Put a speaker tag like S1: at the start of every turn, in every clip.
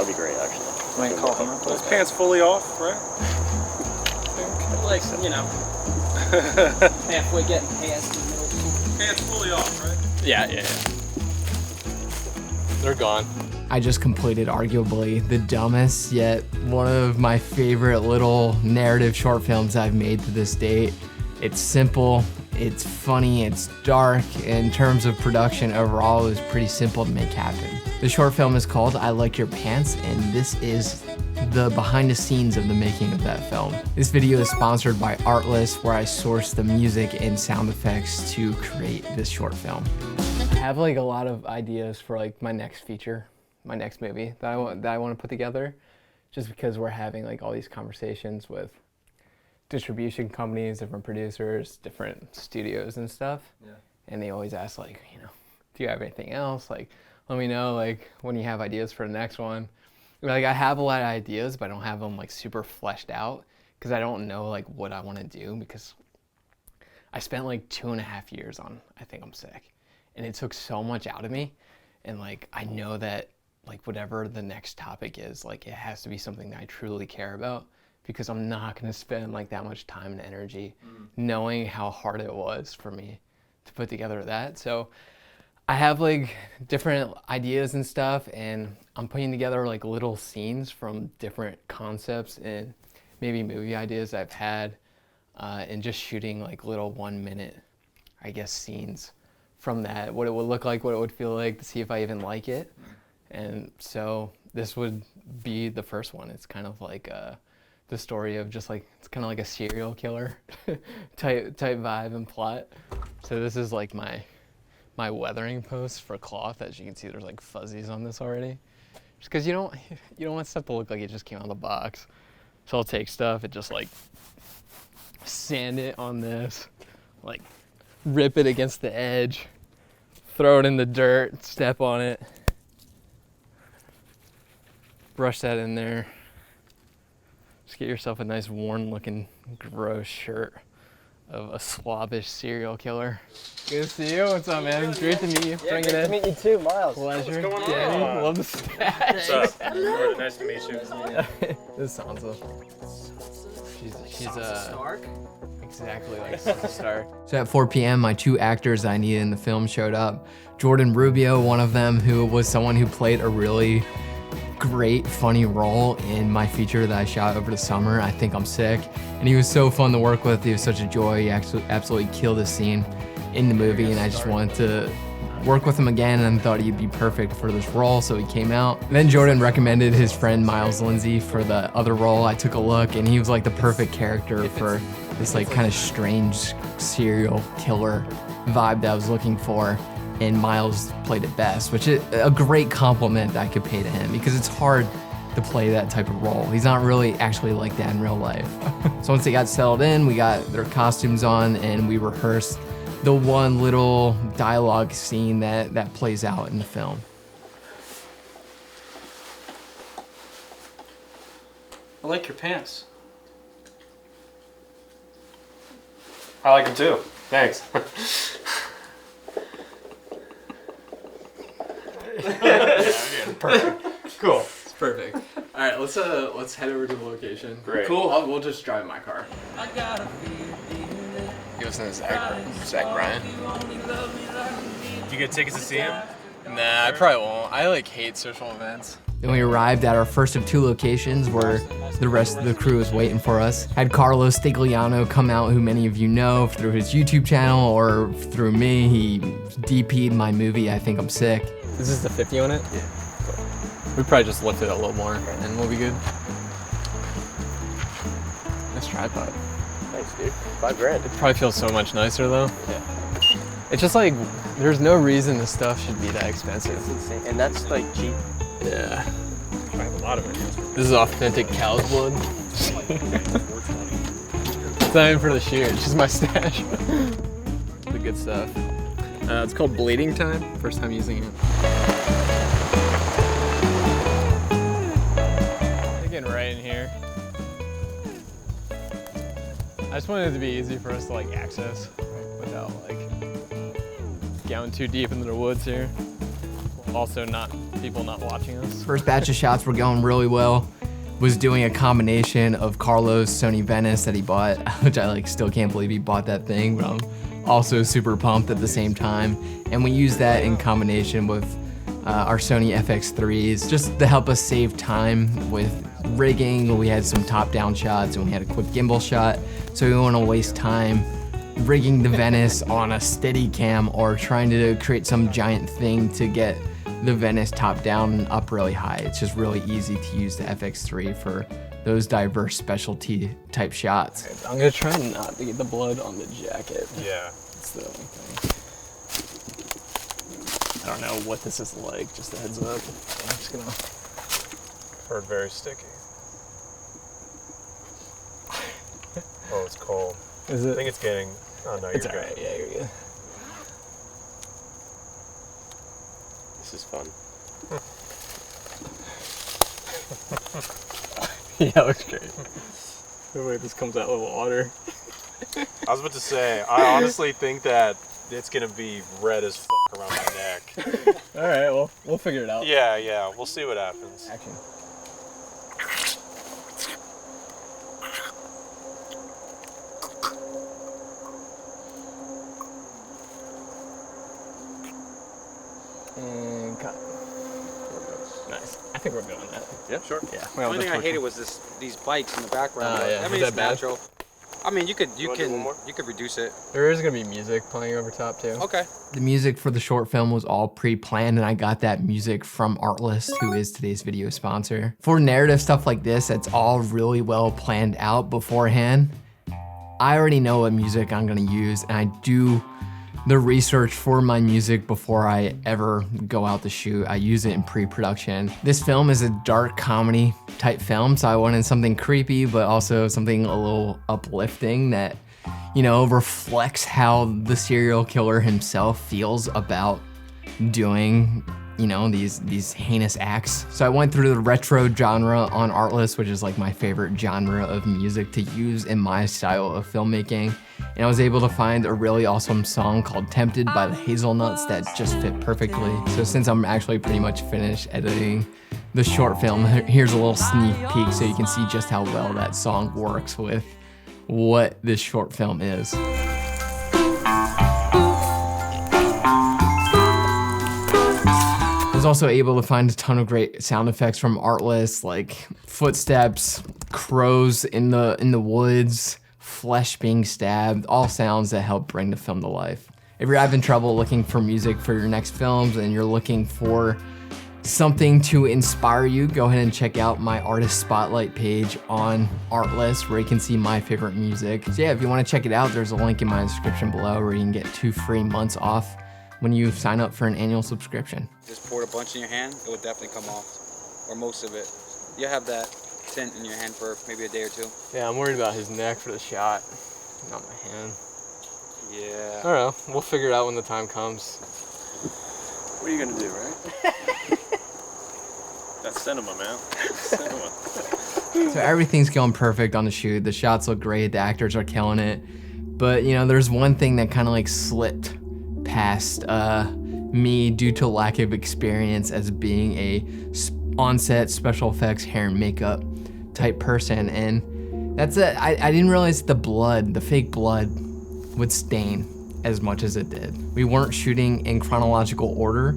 S1: would be great, actually.
S2: Might call him up.
S3: Those pants fully off, right?
S2: Like, you know, halfway getting past the middle school.
S3: Pants fully off, right?
S4: Yeah. They're gone.
S5: I just completed arguably the dumbest yet one of my favorite little narrative short films I've made to this date. It's simple, it's funny, it's dark. In terms of production overall, it was pretty simple to make happen. The short film is called I Like Your Pants, and this is the behind the scenes of the making of that film. This video is sponsored by Artlist, where I sourced the music and sound effects to create this short film. I have like a lot of ideas for like my next feature, my next movie that I want to put together, just because we're having like all these conversations with distribution companies, different producers, different studios and stuff. Yeah. And they always ask like, you know, do you have anything else? Like, let me know like when you have ideas for the next one. Like I have a lot of ideas, but I don't have them like super fleshed out because I don't know like what I want to do, because I spent like 2.5 years on I Think I'm Sick, and it took so much out of me. And like I know that like whatever the next topic is, like it has to be something that I truly care about, because I'm not going to spend like that much time and energy knowing how hard it was for me to put together that. So I have like different ideas and stuff, and I'm putting together like little scenes from different concepts and maybe movie ideas I've had, and just shooting like little 1 minute, I guess, scenes from that, what it would look like, what it would feel like, to see if I even like it. And so this would be the first one. It's kind of like the story of just like, it's kind of like a serial killer type vibe and plot. So this is like my weathering post for cloth. As you can see, there's like fuzzies on this already. Just because you don't want stuff to look like it just came out of the box. So I'll take stuff and just like sand it on this, like rip it against the edge, throw it in the dirt, step on it, brush that in there. Just get yourself a nice worn looking gross shirt of a slobbish serial killer. Good to see you. What's up, man? Great to meet you.
S2: Yeah, great to meet you too, Miles.
S5: Pleasure.
S3: What's going on?
S5: Danny, love the stash.
S3: What's up? Jordan, nice to meet you.
S5: This is Sansa. She's
S2: Stark.
S5: exactly like Sansa Stark. So at 4 p.m., my 2 actors I needed in the film showed up. Jordan Rubio, one of them, who was someone who played a really great, funny role in my feature that I shot over the summer, I Think I'm Sick. And he was so fun to work with. He was such a joy. He actually absolutely killed his scene in the movie, and I just wanted to work with him again and thought he'd be perfect for this role, so he came out. Then Jordan recommended his friend Miles Lindsay for the other role. I took a look, and he was like the perfect character for this like kind of strange serial killer vibe that I was looking for. And Miles played it best, which is a great compliment I could pay to him, because it's hard to play that type of role. He's not really actually like that in real life. So once they got settled in, we got their costumes on, and we rehearsed the one little dialogue scene that plays out in the film.
S3: I like your pants. I like them too. Thanks. Perfect. Cool.
S5: It's perfect. All right, let's head over to the location.
S3: Great.
S5: Cool. We'll just drive my car. You listen to Zach Bryan?
S3: You get tickets to see him?
S5: Nah, I probably won't. I like hate social events. Then we arrived at our first of 2 locations where the rest of the crew was waiting for us. Had Carlos Stigliano come out, who many of you know through his YouTube channel or through me. He DP'd my movie, I Think I'm Sick.
S4: This is the 50 on it?
S5: Yeah.
S4: Cool. We probably just lift it a little more and we'll be good. Nice tripod.
S1: Thanks, dude. $5 grand.
S4: It probably feels so much nicer though.
S1: Yeah.
S4: It's just like, there's no reason this stuff should be that expensive.
S1: It's insane. And that's like cheap.
S4: Yeah.
S3: I have a lot of it.
S4: This is authentic cow's blood. It's not even for the shoot, it's just my stash. The good stuff. It's called Bleeding Time. First time using it. Getting right in here. I just wanted it to be easy for us to like access without like going too deep into the woods here. Also not people not watching us.
S5: First batch of shots were going really well. Was doing a combination of Carlos' Sony Venice that he bought, which I like still can't believe he bought that thing, but I'm also super pumped at the same time. And we used that in combination with our Sony FX3s just to help us save time with rigging. We had some top-down shots and we had a quick gimbal shot, so we don't want to waste time rigging the Venice on a steady cam or trying to create some giant thing to get the Venice top down and up really high. It's just really easy to use the FX3 for those diverse specialty type shots.
S4: Okay, I'm gonna try not to get the blood on the jacket.
S3: Yeah.
S4: That's the only thing. I don't know what this is like, just a heads up. I'm just gonna...
S3: Heard very sticky. Oh, it's cold.
S4: Is
S3: I
S4: it?
S3: think it's getting. Oh no,
S4: It's
S3: you're good.
S4: alright, yeah, you're good.
S1: This is fun.
S4: Yeah, it looks great. The way this comes out with water.
S3: I was about to say, I honestly think that it's gonna be red as fuck around my neck.
S4: Alright, well, we'll figure it out.
S3: Yeah, we'll see what happens.
S4: Action. And cut. Nice. I think we're doing that.
S1: Yeah, sure.
S4: Yeah.
S2: The only thing I hated was these bikes in the background.
S4: Oh,
S2: but,
S4: yeah.
S2: I mean,
S4: Is
S2: it's
S4: that bad?
S2: natural. I mean, you
S1: wanna do one more?
S2: could reduce it.
S4: There is gonna be music playing over top too.
S2: Okay.
S5: The music for the short film was all pre-planned, and I got that music from Artlist, who is today's video sponsor. For narrative stuff like this, that's all really well planned out beforehand. I already know what music I'm gonna use, and I do the research for my music before I ever go out to shoot. I use it in pre-production. This film is a dark comedy type film, so I wanted something creepy, but also something a little uplifting that, you know, reflects how the serial killer himself feels about doing, you know, these heinous acts. So I went through the retro genre on Artlist, which is like my favorite genre of music to use in my style of filmmaking. And I was able to find a really awesome song called Tempted by the Hazelnuts that just fit perfectly. So since I'm actually pretty much finished editing the short film, here's a little sneak peek so you can see just how well that song works with what this short film is. I was also able to find a ton of great sound effects from Artlist, like footsteps, crows in the woods, flesh being stabbed, all sounds that help bring the film to life. If you're having trouble looking for music for your next films and you're looking for something to inspire you, go ahead and check out my artist spotlight page on Artlist where you can see my favorite music. So yeah, if you want to check it out, there's a link in my description below where you can get 2 free months off when you sign up for an annual subscription.
S2: Just pour a bunch in your hand, it would definitely come off, or most of it. You'll have that tint in your hand for maybe a day or 2.
S4: Yeah, I'm worried about his neck for the shot, not my hand.
S2: Yeah.
S4: I don't know, we'll figure it out when the time comes.
S1: What are you gonna do, right? That's cinema, man. Cinema.
S5: So everything's going perfect on the shoot. The shots look great, the actors are killing it. But you know, there's one thing that kind of like slipped past me due to lack of experience as being a on-set special effects hair and makeup type person, and that's it. I didn't realize the fake blood would stain as much as it did. We weren't shooting in chronological order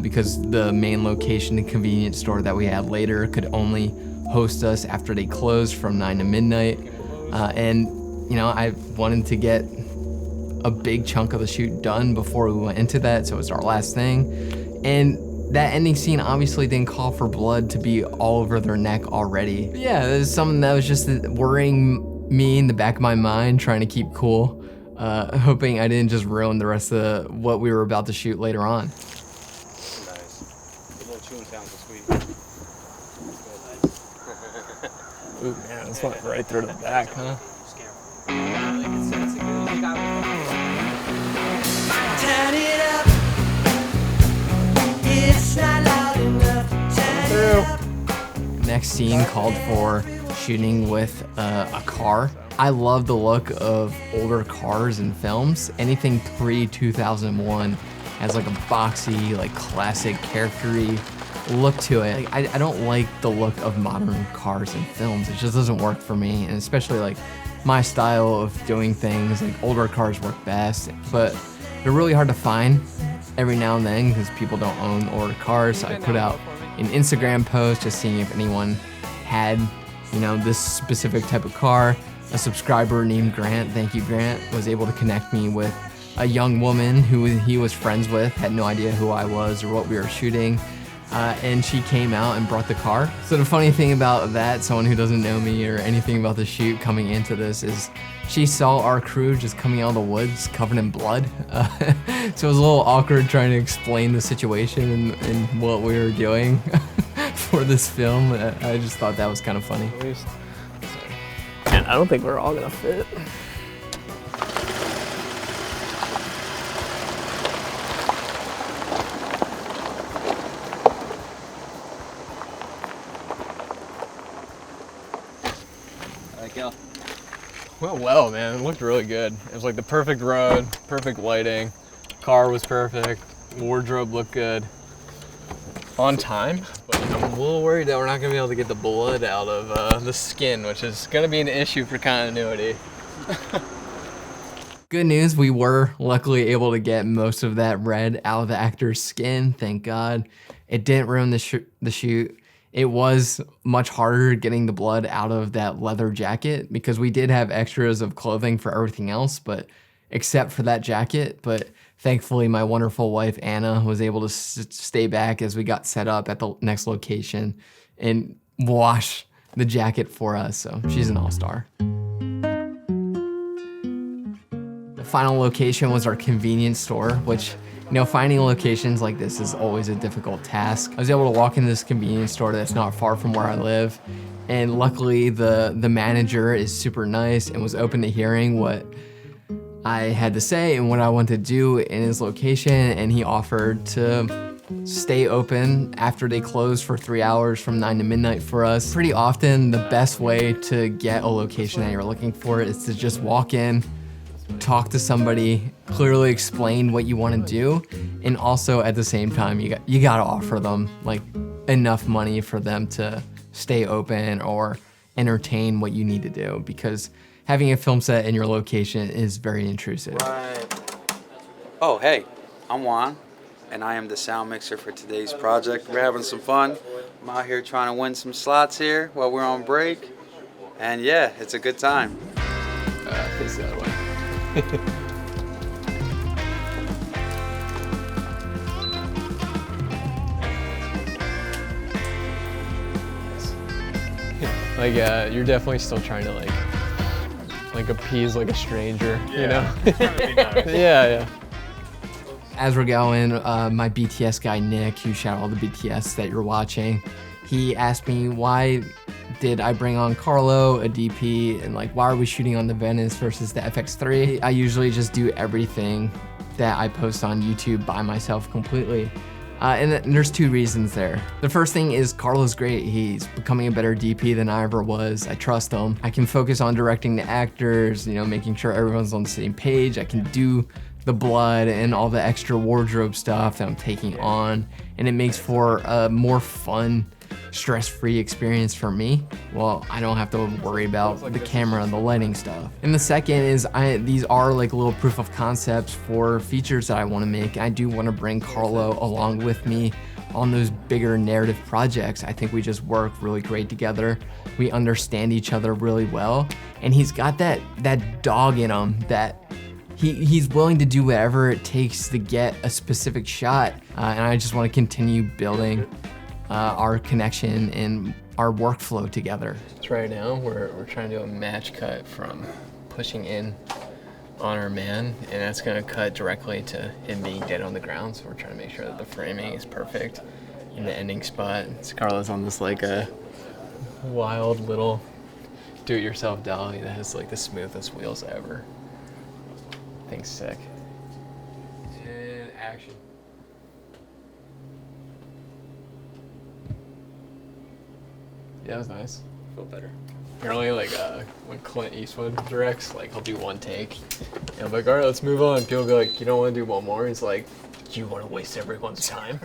S5: because the main location and convenience store that we had later could only host us after they closed from 9 to midnight, and you know, I wanted to get a big chunk of the shoot done before we went into that, so it was our last thing. And that ending scene obviously didn't call for blood to be all over their neck already. But yeah, it was something that was just worrying me in the back of my mind, trying to keep cool, hoping I didn't just ruin the rest of what we were about to shoot later on.
S2: Nice. The little chewing sounds are sweet.
S4: Ooh, man, this went right through the back, huh?
S6: Turn it up. It's not loud enough to turn it up.
S5: Next scene called for shooting with a car. I love the look of older cars in films. Anything pre-2001 has like a boxy, like classic charactery look to it. Like, I don't like the look of modern cars in films. It just doesn't work for me, and especially like my style of doing things. Like older cars work best, but they're really hard to find every now and then because people don't own older cars. So I put out an Instagram post just seeing if anyone had, you know, this specific type of car. A subscriber named Grant, thank you Grant, was able to connect me with a young woman who he was friends with, had no idea who I was or what we were shooting, and she came out and brought the car. So the funny thing about that, someone who doesn't know me or anything about the shoot coming into this, is she saw our crew just coming out of the woods covered in blood. So it was a little awkward trying to explain the situation and what we were doing for this film. I just thought that was kind of funny.
S4: And I don't think we're all gonna fit. Well, man, it looked really good. It was like the perfect road, perfect lighting, car was perfect, wardrobe looked good. On time, but I'm a little worried that we're not gonna be able to get the blood out of the skin, which is gonna be an issue for continuity.
S5: Good news, we were luckily able to get most of that red out of the actor's skin, thank God. It didn't ruin the shoot. It was much harder getting the blood out of that leather jacket because we did have extras of clothing for everything else, but except for that jacket. But thankfully, my wonderful wife, Anna, was able to stay back as we got set up at the next location and wash the jacket for us, so she's an all-star. The final location was our convenience store, which, you know, finding locations like this is always a difficult task. I was able to walk into this convenience store that's not far from where I live, and luckily the manager is super nice and was open to hearing what I had to say and what I wanted to do in his location, and he offered to stay open after they closed for 3 hours from 9 to midnight for us. Pretty often, the best way to get a location that you're looking for is to just walk in, talk to somebody, clearly explain what you want to do, and also at the same time, you gotta offer them like enough money for them to stay open or entertain what you need to do, because having a film set in your location is very intrusive.
S2: Right. Oh, hey, I'm Juan, and I am the sound mixer for today's project. We're having some fun. I'm out here trying to win some slots here while we're on break, and yeah, it's a good time.
S4: Face the other way. Like, you're definitely still trying to like appease like a stranger, you know?
S3: Trying to be nice.
S4: Yeah.
S5: As we're going, my BTS guy, Nick, who shout out all the BTS that you're watching, he asked me why did I bring on Carlo, a DP, and like, why are we shooting on the Venice versus the FX3? I usually just do everything that I post on YouTube by myself completely. And there's two reasons there. The first thing is Carlo's great. He's becoming a better DP than I ever was. I trust him. I can focus on directing the actors, you know, making sure everyone's on the same page. I can do the blood and all the extra wardrobe stuff that I'm taking on, and it makes for a more fun, stress-free experience for me. Well, I don't have to worry about the camera and the lighting stuff. And the second is these are like little proof of concepts for features that I want to make. I do want to bring Carlo along with me on those bigger narrative projects. I think we just work really great together. We understand each other really well, and he's got that dog in him that he's willing to do whatever it takes to get a specific shot, and I just want to continue building our connection and our workflow together.
S4: So right now we're trying to do a match cut from pushing in on our man, and that's gonna cut directly to him being dead on the ground. So we're trying to make sure that the framing is perfect in the ending spot. So Carlos on this like a wild little do-it-yourself dolly that has like the smoothest wheels ever. Thing's sick. And action. Yeah, that was nice.
S2: Feel better.
S4: Apparently, like, when Clint Eastwood directs, like, he'll do one take. And I'm like, all right, let's move on. People go like, you don't want to do one more? He's like, Do you want to waste everyone's time?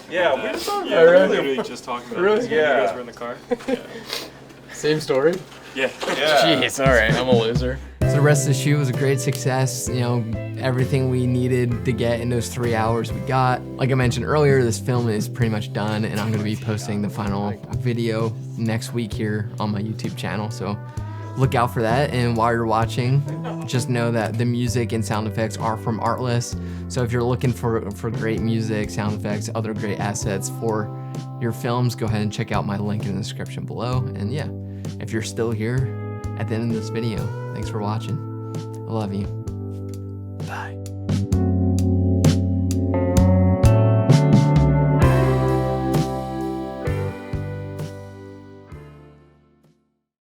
S3: Yeah, we were talking
S1: Yeah, we're literally just talking about
S4: Really?
S1: this when
S3: Yeah.
S1: you guys were in the car.
S4: Same story?
S1: Yeah.
S3: Yeah.
S4: Jeez, alright, I'm a loser.
S5: So the rest of the shoot was a great success. You know, everything we needed to get in those 3 hours we got. Like I mentioned earlier, this film is pretty much done, and I'm gonna be posting the final video next week here on my YouTube channel. So look out for that. And while you're watching, just know that the music and sound effects are from Artlist. So if you're looking for great music, sound effects, other great assets for your films, go ahead and check out my link in the description below. And yeah, if you're still here at the end of this video, thanks for watching. I love you. Bye.